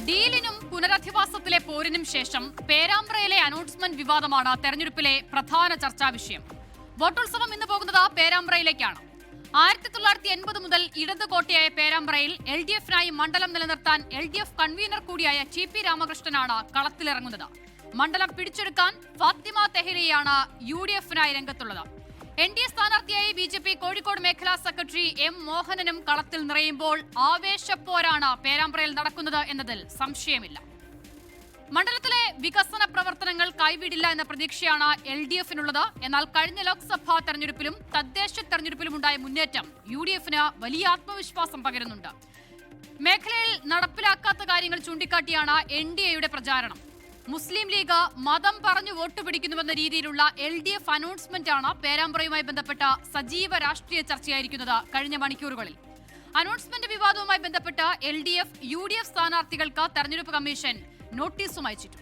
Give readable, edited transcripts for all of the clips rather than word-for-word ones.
ഡീലിനും പുനരധിവാസത്തിലെ പോരിനും ശേഷം പേരാമ്പ്രയിലെ അനൗൺസ്മെന്റ് വിവാദമാണ് തെരഞ്ഞെടുപ്പിലെ പ്രധാന ചർച്ചാ വിഷയം. വോട്ടുത്സവം ഇന്ന് പോകുന്നത് പേരാമ്പ്രയിലേക്കാണ്. 1980 മുതൽ ഇടത് കോട്ടയായ പേരാമ്പ്രയിൽ LDF-നായി മണ്ഡലം നിലനിർത്താൻ LDF കൺവീനർ കൂടിയായ TP രാമകൃഷ്ണനാണ് കളത്തിലിറങ്ങുന്നത്. മണ്ഡലം പിടിച്ചെടുക്കാൻ ഫാത്തിമ തെഹ്ലിയാണ് UDF-നായി രംഗത്തുള്ളത്. NDA സ്ഥാനാർത്ഥിയായി BJP കോഴിക്കോട് മേഖലാ സെക്രട്ടറി M മോഹനനും കളത്തിൽ നിറയുമ്പോൾ ആവേശപ്പോരാണ് പേരാമ്പ്രയിൽ നടക്കുന്നത് എന്നതിൽ സംശയമില്ല. മണ്ഡലത്തിലെ വികസന പ്രവർത്തനങ്ങൾ കൈവിടില്ല എന്ന പ്രതീക്ഷയാണ് LDF-നുള്ളത്. എന്നാൽ കഴിഞ്ഞ ലോക്സഭാ തെരഞ്ഞെടുപ്പിലും തദ്ദേശ തെരഞ്ഞെടുപ്പിലും ഉണ്ടായ മുന്നേറ്റം UDF-ന് വലിയ ആത്മവിശ്വാസം പകരുന്നുണ്ട്. മേഖലയിൽ നടപ്പിലാക്കാത്ത കാര്യങ്ങൾ ചൂണ്ടിക്കാട്ടിയാണ് NDA-യുടെ പ്രചാരണം. മുസ്ലിം ലീഗ് മതം പറഞ്ഞു വോട്ട് പിടിക്കുന്നുവെന്ന രീതിയിലുള്ള LDF അനൗൺസ്മെന്റാണ് പേരാമ്പ്രയുമായി ബന്ധപ്പെട്ട സജീവ രാഷ്ട്രീയ ചർച്ചയായിരിക്കുന്നത് കഴിഞ്ഞ മണിക്കൂറുകളിൽ. അനൗൺസ്മെന്റ് വിവാദവുമായി ബന്ധപ്പെട്ട് LDF UDF സ്ഥാനാർത്ഥികൾക്ക് തെരഞ്ഞെടുപ്പ് കമ്മീഷൻ നോട്ടീസും അയച്ചിട്ടുണ്ട്.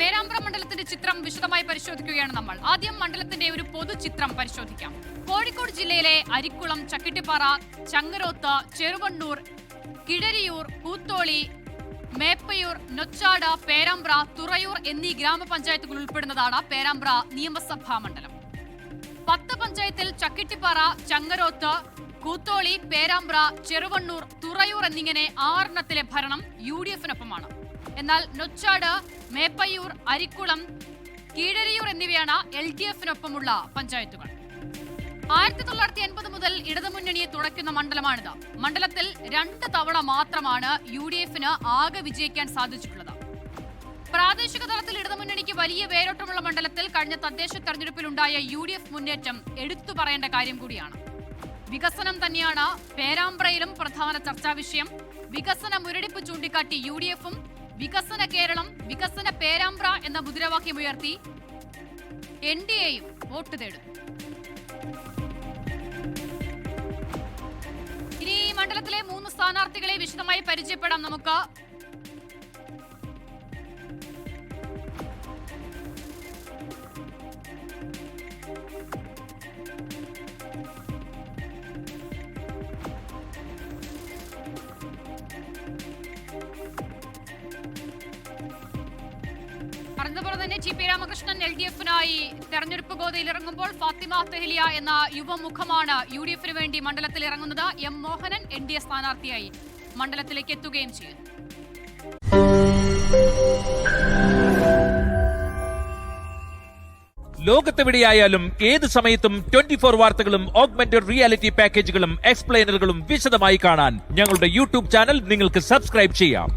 പേരാമ്പ്ര മണ്ഡലത്തിന്റെ ചിത്രം വിശദമായി പരിശോധിക്കുകയാണ് നമ്മൾ. ആദ്യം മണ്ഡലത്തിന്റെ ഒരു പൊതുചിത്രം പരിശോധിക്കാം. കോഴിക്കോട് ജില്ലയിലെ അരിക്കുളം, ചക്കിട്ടിപ്പാറ, ചങ്ങരോത്ത്, ചെറുവണ്ണൂർ, കിഴരിയൂർ, കൂത്തോളി, മേപ്പയൂർ, നൊച്ചാട്, പേരാമ്പ്ര, തുറയൂർ എന്നീ ഗ്രാമപഞ്ചായത്തുകൾ ഉൾപ്പെടുന്നതാണ് പേരാമ്പ്ര നിയമസഭാ മണ്ഡലം. 10 പഞ്ചായത്തിൽ ചക്കിട്ടിപ്പാറ, ചങ്ങരോത്ത്, കൂത്തോളി, പേരാമ്പ്ര, ചെറുവണ്ണൂർ, തുറയൂർ എന്നിങ്ങനെ 6 ഭരണം UDF-നൊപ്പമാണ്. എന്നാൽ നൊച്ചാട്, മേപ്പയൂർ, അരിക്കുളം, കീഴരിയൂർ എന്നിവയാണ് LDF-നൊപ്പമുള്ള പഞ്ചായത്തുകൾ. 1980 മുതൽ ഇടതുമുന്നണിയെ തുണയ്ക്കുന്ന മണ്ഡലമാണിത്. മണ്ഡലത്തിൽ 2 തവണ മാത്രമാണ് UDF-ന് ആകെ വിജയിക്കാൻ സാധിച്ചിട്ടുള്ളത്. പ്രാദേശിക തലത്തിൽ ഇടതുമുന്നണിക്ക് വലിയ വേരോട്ടമുള്ള മണ്ഡലത്തിൽ കഴിഞ്ഞ തദ്ദേശ തെരഞ്ഞെടുപ്പിലുണ്ടായ UDF മുന്നേറ്റം എടുത്തു പറയേണ്ട കാര്യം കൂടിയാണ്. വികസനം തന്നെയാണ് പേരാമ്പ്രയിലും പ്രധാന ചർച്ചാ വിഷയം. വികസന മുരടിപ്പ് ചൂണ്ടിക്കാട്ടി UDF-ഉം വികസന കേരളം, വികസന പേരാമ്പ്ര എന്ന മുദ്രാവാക്യമുയർത്തി NDA-യും വോട്ട് തേടും. ഇനി ഈ മണ്ഡലത്തിലെ 3 സ്ഥാനാർത്ഥികളെ വിശദമായി പരിചയപ്പെടാം നമുക്ക്. പറഞ്ഞതുപോലെ തന്നെ TP രാമകൃഷ്ണൻ LDF-നായി തെരഞ്ഞെടുപ്പ് ഗോതയിൽ ഇറങ്ങുമ്പോൾ ഫാത്തിമ തെഹ്ലിയ എന്ന യുവമുഖമാണ് UDF-ന് വേണ്ടി മണ്ഡലത്തിൽ ഇറങ്ങുന്നത്. M മോഹനൻ NDA സ്ഥാനാർത്ഥിയായി മണ്ഡലത്തിലേക്ക് എത്തുകയും ചെയ്തു. ലോകത്തെവിടെയായാലും ഏത് സമയത്തും 24 വാർത്തകളും ഓഗ്മെന്റഡ് റിയാലിറ്റി പാക്കേജുകളും എക്സ്പ്ലെയിനറുകളും വിശദമായി കാണാൻ ഞങ്ങളുടെ YouTube ചാനൽ നിങ്ങൾക്ക് സബ്സ്ക്രൈബ് ചെയ്യാം.